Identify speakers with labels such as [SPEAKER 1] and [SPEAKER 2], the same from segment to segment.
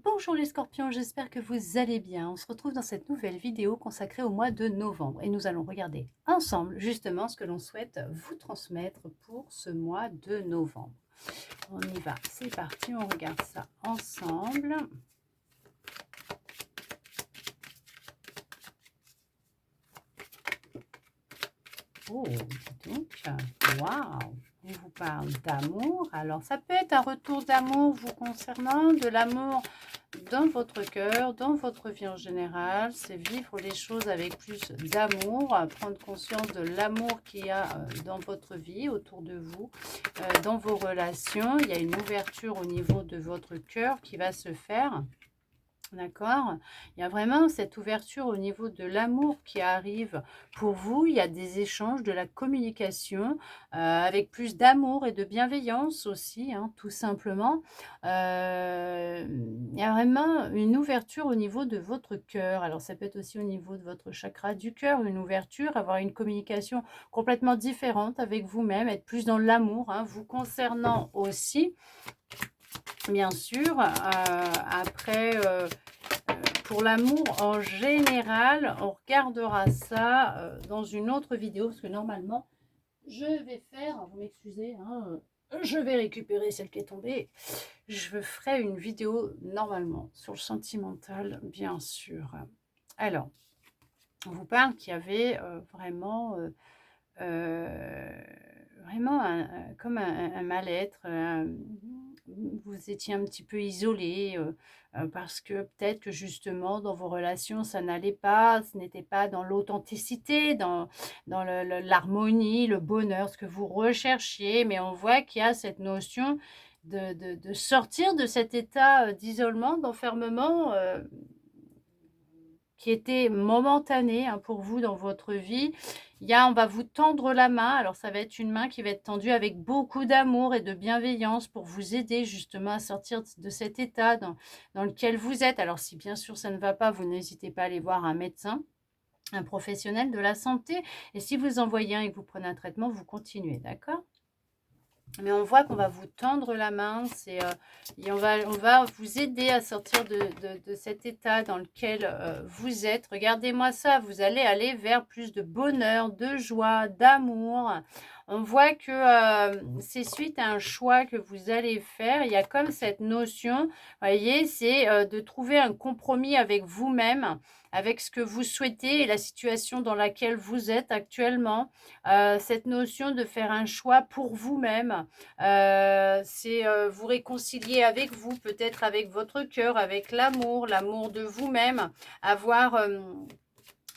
[SPEAKER 1] Bonjour les scorpions, j'espère que vous allez bien. On se retrouve dans cette nouvelle vidéo consacrée au mois de novembre et nous allons regarder ensemble justement ce que l'on souhaite vous transmettre pour ce mois de novembre. On y va, c'est parti, on regarde ça ensemble. Oh, dis donc, waouh! On vous parle d'amour. Alors, ça peut être un retour d'amour vous concernant, de l'amour dans votre cœur, dans votre vie en général. C'est vivre les choses avec plus d'amour, prendre conscience de l'amour qu'il y a dans votre vie, autour de vous, dans vos relations. Il y a une ouverture au niveau de votre cœur qui va se faire. D'accord? Il y a vraiment cette ouverture au niveau de l'amour qui arrive pour vous. Il y a des échanges, de la communication avec plus d'amour et de bienveillance aussi, hein, tout simplement. Il y a vraiment une ouverture au niveau de votre cœur. Alors, ça peut être aussi au niveau de votre chakra du cœur, une ouverture, avoir une communication complètement différente avec vous-même, être plus dans l'amour, hein, vous concernant aussi. Bien sûr, après, pour l'amour en général, on regardera ça dans une autre vidéo, parce que normalement, je vais faire, vous m'excusez, hein, je vais récupérer celle qui est tombée. Je ferai une vidéo normalement sur le sentimental, bien sûr. Alors, on vous parle qu'il y avait vraiment... vraiment comme un mal-être, vous étiez un petit peu isolé parce que peut-être que justement dans vos relations ça n'allait pas, ce n'était pas dans l'authenticité, dans l'harmonie, le bonheur, ce que vous recherchiez, mais on voit qu'il y a cette notion de sortir de cet état d'isolement, d'enfermement qui était momentané hein, pour vous dans votre vie. On va vous tendre la main. Alors, ça va être une main qui va être tendue avec beaucoup d'amour et de bienveillance pour vous aider justement à sortir de cet état dans lequel vous êtes. Alors, si bien sûr ça ne va pas, vous n'hésitez pas à aller voir un médecin, un professionnel de la santé. Et si vous en voyez un et que vous prenez un traitement, vous continuez, d'accord ? Mais on voit qu'on va vous tendre la main, et on va vous aider à sortir de cet état dans lequel vous êtes. Regardez-moi ça, vous allez aller vers plus de bonheur, de joie, d'amour. On voit que c'est suite à un choix que vous allez faire. Il y a comme cette notion, vous voyez, c'est de trouver un compromis avec vous-même, avec ce que vous souhaitez et la situation dans laquelle vous êtes actuellement. Cette notion de faire un choix pour vous-même, c'est vous réconcilier avec vous, peut-être avec votre cœur, avec l'amour de vous-même, avoir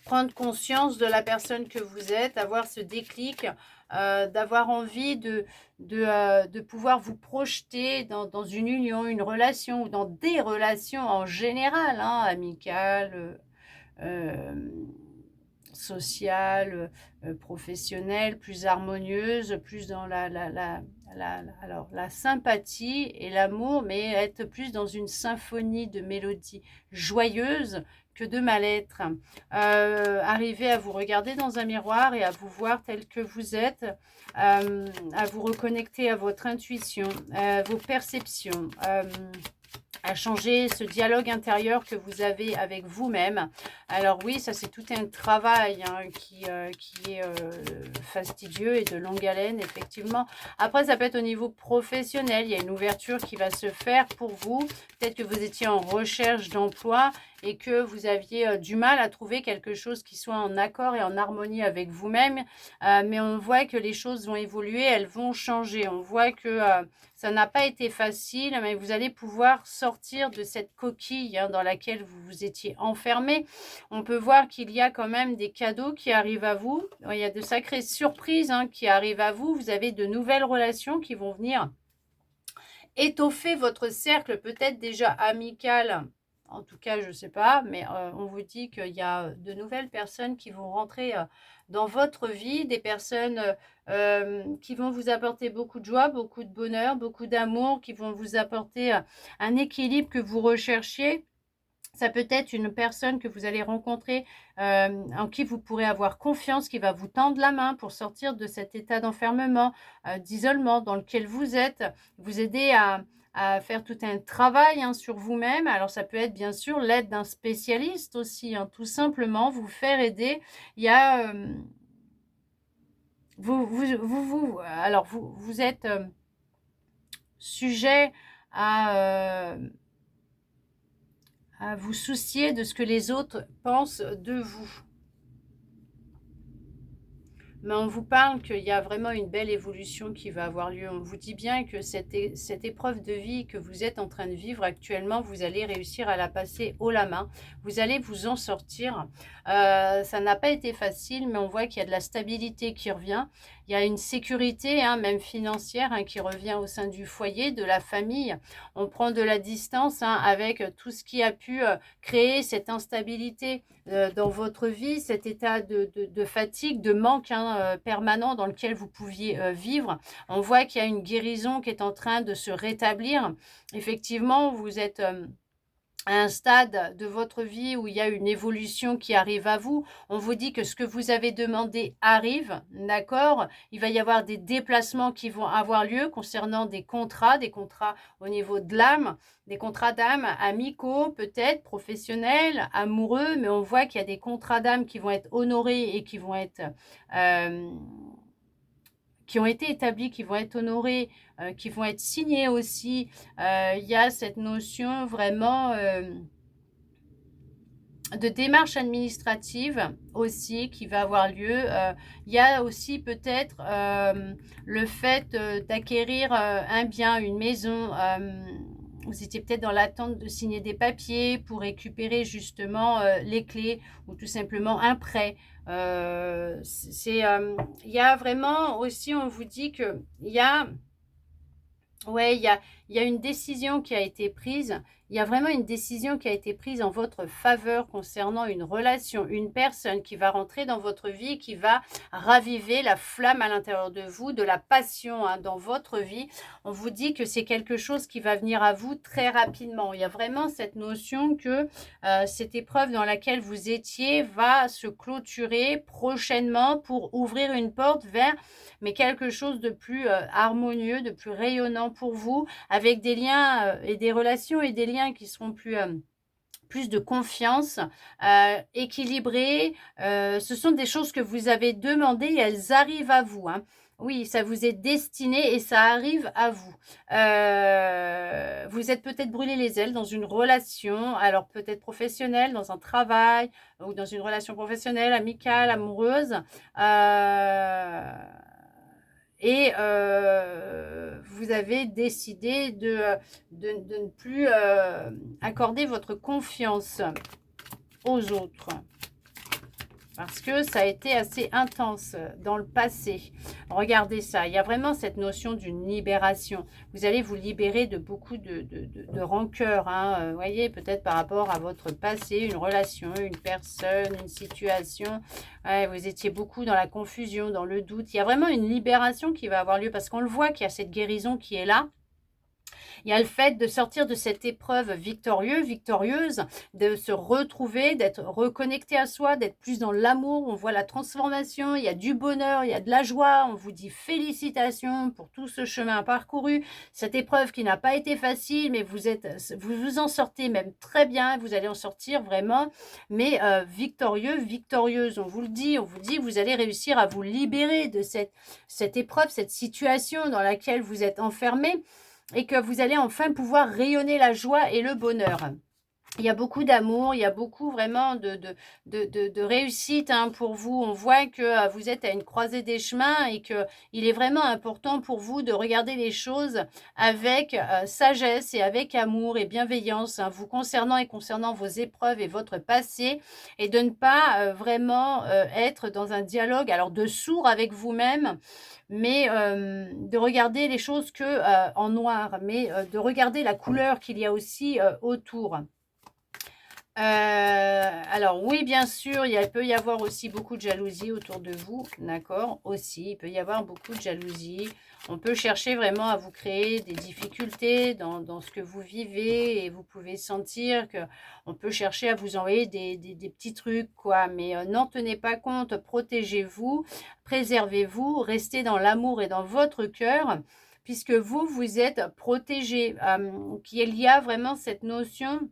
[SPEAKER 1] prendre conscience de la personne que vous êtes, avoir ce déclic, d'avoir envie de pouvoir vous projeter dans une union, une relation ou dans des relations en général, hein, amicales, sociale, professionnelle, plus harmonieuse, plus dans alors, la sympathie et l'amour, mais être plus dans une symphonie de mélodies joyeuses que de mal-être. Arriver à vous regarder dans un miroir et à vous voir tel que vous êtes, à vous reconnecter à votre intuition, à vos perceptions, à changer ce dialogue intérieur que vous avez avec vous-même. Alors oui, ça c'est tout un travail hein, qui est fastidieux et de longue haleine, effectivement. Après, ça peut être au niveau professionnel. Il y a une ouverture qui va se faire pour vous. Peut-être que vous étiez en recherche d'emploi et que vous aviez du mal à trouver quelque chose qui soit en accord et en harmonie avec vous-même. Mais on voit que les choses vont évoluer, elles vont changer. On voit que ça n'a pas été facile, mais vous allez pouvoir sortir de cette coquille hein, dans laquelle vous vous étiez enfermé. On peut voir qu'il y a quand même des cadeaux qui arrivent à vous. Il y a de sacrées surprises hein, qui arrivent à vous. Vous avez de nouvelles relations qui vont venir étoffer votre cercle, peut-être déjà amical. En tout cas, je ne sais pas, mais on vous dit qu'il y a de nouvelles personnes qui vont rentrer dans votre vie, des personnes qui vont vous apporter beaucoup de joie, beaucoup de bonheur, beaucoup d'amour, qui vont vous apporter un équilibre que vous recherchiez. Ça peut être une personne que vous allez rencontrer, en qui vous pourrez avoir confiance, qui va vous tendre la main pour sortir de cet état d'enfermement, d'isolement dans lequel vous êtes, vous aider à faire tout un travail hein, sur vous-même. Alors ça peut être bien sûr l'aide d'un spécialiste aussi, hein, tout simplement vous faire aider. Il y a alors vous êtes sujet à vous soucier de ce que les autres pensent de vous. Mais on vous parle qu'il y a vraiment une belle évolution qui va avoir lieu. On vous dit bien que cette épreuve de vie que vous êtes en train de vivre actuellement, vous allez réussir à la passer haut la main. Vous allez vous en sortir. Ça n'a pas été facile, mais on voit qu'il y a de la stabilité qui revient. Il y a une sécurité, hein, même financière, hein, qui revient au sein du foyer, de la famille. On prend de la distance hein, avec tout ce qui a pu créer cette instabilité dans votre vie, cet état de fatigue, de manque hein, permanent dans lequel vous pouviez vivre. On voit qu'il y a une guérison qui est en train de se rétablir. Effectivement, vous êtes à un stade de votre vie où il y a une évolution qui arrive à vous. On vous dit que ce que vous avez demandé arrive, d'accord? Il va y avoir des déplacements qui vont avoir lieu concernant des contrats au niveau de l'âme, des contrats d'âme amicaux, peut-être professionnels, amoureux, mais on voit qu'il y a des contrats d'âme qui vont être honorés et qui vont être... qui ont été établis, qui vont être honorés, qui vont être signés aussi. Il y a cette notion vraiment de démarche administrative aussi qui va avoir lieu. Il y a aussi peut-être le fait d'acquérir un bien, une maison. Vous étiez peut-être dans l'attente de signer des papiers pour récupérer justement les clés ou tout simplement un prêt. Il y a vraiment aussi, on vous dit que il y a il y a une décision qui a été prise. Il y a vraiment une décision qui a été prise en votre faveur concernant une relation, une personne qui va rentrer dans votre vie, qui va raviver la flamme à l'intérieur de vous, de la passion hein, dans votre vie. On vous dit que c'est quelque chose qui va venir à vous très rapidement. Il y a vraiment cette notion que cette épreuve dans laquelle vous étiez va se clôturer prochainement pour ouvrir une porte vers mais quelque chose de plus harmonieux, de plus rayonnant pour vous, avec des liens et des relations et des liens qui seront plus de confiance, équilibrés. Ce sont des choses que vous avez demandées et elles arrivent à vous. Hein. Oui, ça vous est destiné et ça arrive à vous. Vous êtes peut-être brûlé les ailes dans une relation, alors peut-être professionnelle, dans un travail ou dans une relation professionnelle, amicale, amoureuse. Et vous avez décidé de ne plus accorder votre confiance aux autres. Parce que ça a été assez intense dans le passé. Regardez ça, il y a vraiment cette notion d'une libération. Vous allez vous libérer de beaucoup de rancœur. Hein, vous voyez, peut-être par rapport à votre passé, une relation, une personne, une situation. Ouais, vous étiez beaucoup dans la confusion, dans le doute. Il y a vraiment une libération qui va avoir lieu parce qu'on le voit qu'il y a cette guérison qui est là. Il y a le fait de sortir de cette épreuve victorieuse, de se retrouver, d'être reconnecté à soi, d'être plus dans l'amour. On voit la transformation, il y a du bonheur, il y a de la joie. On vous dit félicitations pour tout ce chemin parcouru. Cette épreuve qui n'a pas été facile, mais vous vous en sortez même très bien. Vous allez en sortir vraiment, mais victorieuse. On vous le dit, on vous dit, vous allez réussir à vous libérer de cette épreuve, cette situation dans laquelle vous êtes enfermé. Et que vous allez enfin pouvoir rayonner la joie et le bonheur. Il y a beaucoup d'amour, il y a beaucoup vraiment de réussite hein, pour vous. On voit que vous êtes à une croisée des chemins et qu'il est vraiment important pour vous de regarder les choses avec sagesse et avec amour et bienveillance, hein, vous concernant et concernant vos épreuves et votre passé, et de ne pas vraiment être dans un dialogue alors de sourd avec vous-même, mais de regarder les choses que en noir, mais de regarder la couleur qu'il y a aussi autour. Alors oui, bien sûr, il peut y avoir aussi beaucoup de jalousie autour de vous, d'accord? Aussi, il peut y avoir beaucoup de jalousie. On peut chercher vraiment à vous créer des difficultés dans ce que vous vivez et vous pouvez sentir que on peut chercher à vous envoyer des petits trucs, quoi. Mais n'en tenez pas compte, protégez-vous, préservez-vous, restez dans l'amour et dans votre cœur. puisque vous, vous êtes protégé, qu'il y a vraiment cette notion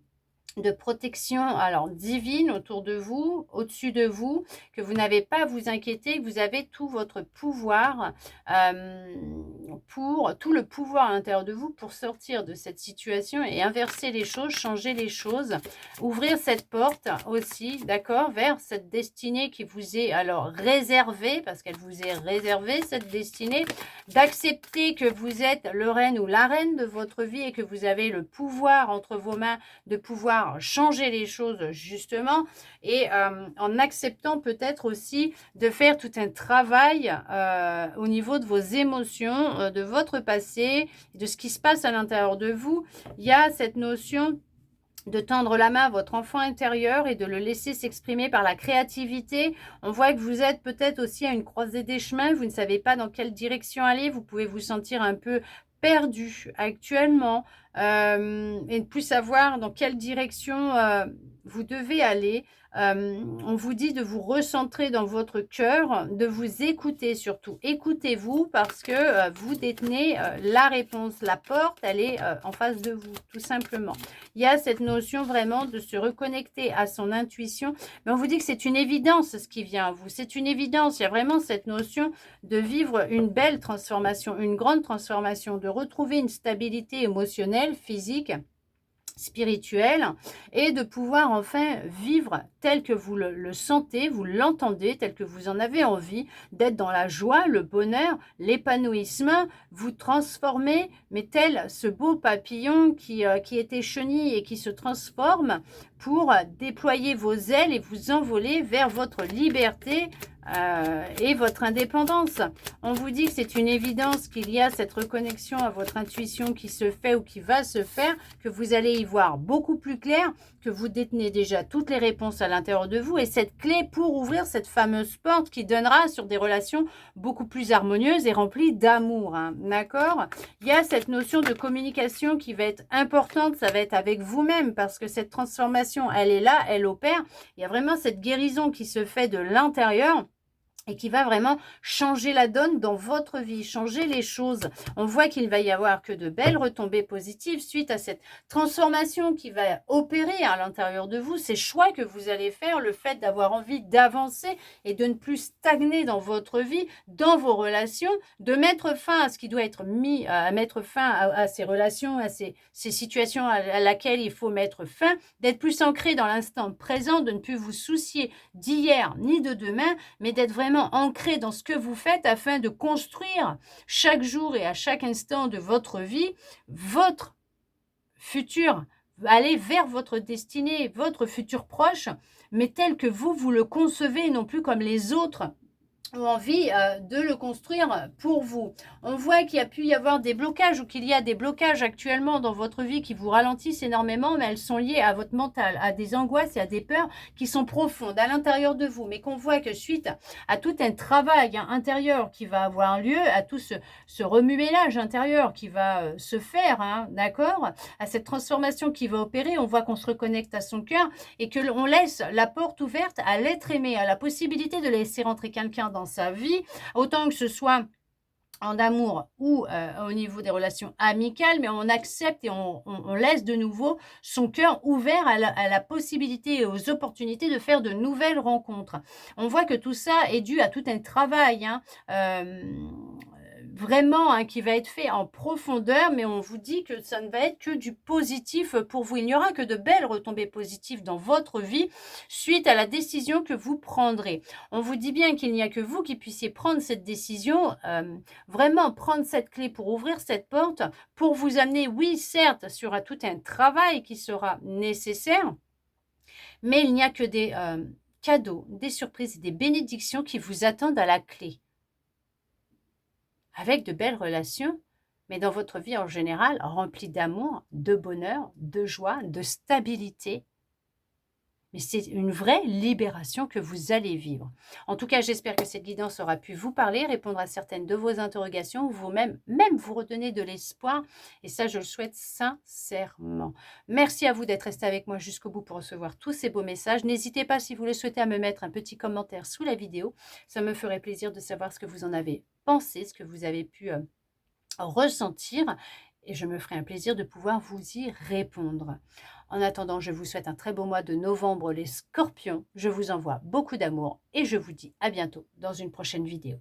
[SPEAKER 1] de protection alors divine autour de vous, au-dessus de vous, que vous n'avez pas à vous inquiéter, que vous avez tout votre pouvoir, pour tout le pouvoir à l'intérieur de vous pour sortir de cette situation et inverser les choses, changer les choses, ouvrir cette porte aussi, d'accord, vers cette destinée qui vous est alors réservée, parce qu'elle vous est réservée, cette destinée, d'accepter que vous êtes le reine ou la reine de votre vie et que vous avez le pouvoir entre vos mains de pouvoir changer les choses justement et en acceptant peut-être aussi de faire tout un travail au niveau de vos émotions, de votre passé, de ce qui se passe à l'intérieur de vous. Il y a cette notion de tendre la main à votre enfant intérieur et de le laisser s'exprimer par la créativité. On voit que vous êtes peut-être aussi à une croisée des chemins, vous ne savez pas dans quelle direction aller, vous pouvez vous sentir un peu perdu actuellement et ne plus savoir dans quelle direction vous devez aller. On vous dit de vous recentrer dans votre cœur, de vous écouter surtout. Écoutez-vous parce que vous détenez la réponse. La porte, elle est en face de vous, tout simplement. Il y a cette notion vraiment de se reconnecter à son intuition. Mais on vous dit que c'est une évidence ce qui vient à vous. C'est une évidence. Il y a vraiment cette notion de vivre une belle transformation, une grande transformation, de retrouver une stabilité émotionnelle, physique, spirituelle et de pouvoir enfin vivre tel que vous le sentez, vous l'entendez, tel que vous en avez envie, d'être dans la joie, le bonheur, l'épanouissement, vous transformer, mais tel ce beau papillon qui était chenille et qui se transforme pour déployer vos ailes et vous envoler vers votre liberté, et votre indépendance. On vous dit que c'est une évidence qu'il y a cette reconnexion à votre intuition qui se fait ou qui va se faire, que vous allez y voir beaucoup plus clair, que vous détenez déjà toutes les réponses à l'intérieur de vous et cette clé pour ouvrir cette fameuse porte qui donnera sur des relations beaucoup plus harmonieuses et remplies d'amour. Hein, d'accord? Il y a cette notion de communication qui va être importante, ça va être avec vous-même parce que cette transformation, elle est là, elle opère. Il y a vraiment cette guérison qui se fait de l'intérieur et qui va vraiment changer la donne dans votre vie, changer les choses. On voit qu'il va y avoir que de belles retombées positives suite à cette transformation qui va opérer à l'intérieur de vous, ces choix que vous allez faire, le fait d'avoir envie d'avancer et de ne plus stagner dans votre vie, dans vos relations, de mettre fin à ce qui doit être mis, à mettre fin à ces relations, à ces situations à laquelle il faut mettre fin, d'être plus ancré dans l'instant présent, de ne plus vous soucier d'hier ni de demain, mais d'être vraiment ancré dans ce que vous faites afin de construire chaque jour et à chaque instant de votre vie, votre futur, aller vers votre destinée, votre futur proche, mais tel que vous le concevez, non plus comme les autres ont envie de le construire pour vous. On voit qu'il y a pu y avoir des blocages ou qu'il y a des blocages actuellement dans votre vie qui vous ralentissent énormément, mais elles sont liées à votre mental, à des angoisses et à des peurs qui sont profondes à l'intérieur de vous, mais qu'on voit que suite à tout un travail intérieur qui va avoir lieu, à tout ce remue-ménage intérieur qui va se faire, hein, d'accord, à cette transformation qui va opérer, on voit qu'on se reconnecte à son cœur et que l'on laisse la porte ouverte à l'être aimé, à la possibilité de laisser rentrer quelqu'un dans sa vie, autant que ce soit en amour ou au niveau des relations amicales, mais on accepte et on laisse de nouveau son cœur ouvert à la possibilité et aux opportunités de faire de nouvelles rencontres. On voit que tout ça est dû à tout un travail, hein, vraiment, hein, qui va être fait en profondeur, mais on vous dit que ça ne va être que du positif pour vous. Il n'y aura que de belles retombées positives dans votre vie suite à la décision que vous prendrez. On vous dit bien qu'il n'y a que vous qui puissiez prendre cette décision, vraiment prendre cette clé pour ouvrir cette porte, pour vous amener, oui, certes, sur tout un travail qui sera nécessaire, mais il n'y a que des cadeaux, des surprises et des bénédictions qui vous attendent à la clé. Avec de belles relations, mais dans votre vie en général, remplie d'amour, de bonheur, de joie, de stabilité. Mais c'est une vraie libération que vous allez vivre. En tout cas, j'espère que cette guidance aura pu vous parler, répondre à certaines de vos interrogations, ou vous-même vous redonner de l'espoir. Et ça, je le souhaite sincèrement. Merci à vous d'être resté avec moi jusqu'au bout pour recevoir tous ces beaux messages. N'hésitez pas, si vous le souhaitez, à me mettre un petit commentaire sous la vidéo. Ça me ferait plaisir de savoir ce que vous en avez pensé, ce que vous avez pu ressentir et je me ferai un plaisir de pouvoir vous y répondre. En attendant, je vous souhaite un très beau mois de novembre les scorpions. Je vous envoie beaucoup d'amour et je vous dis à bientôt dans une prochaine vidéo.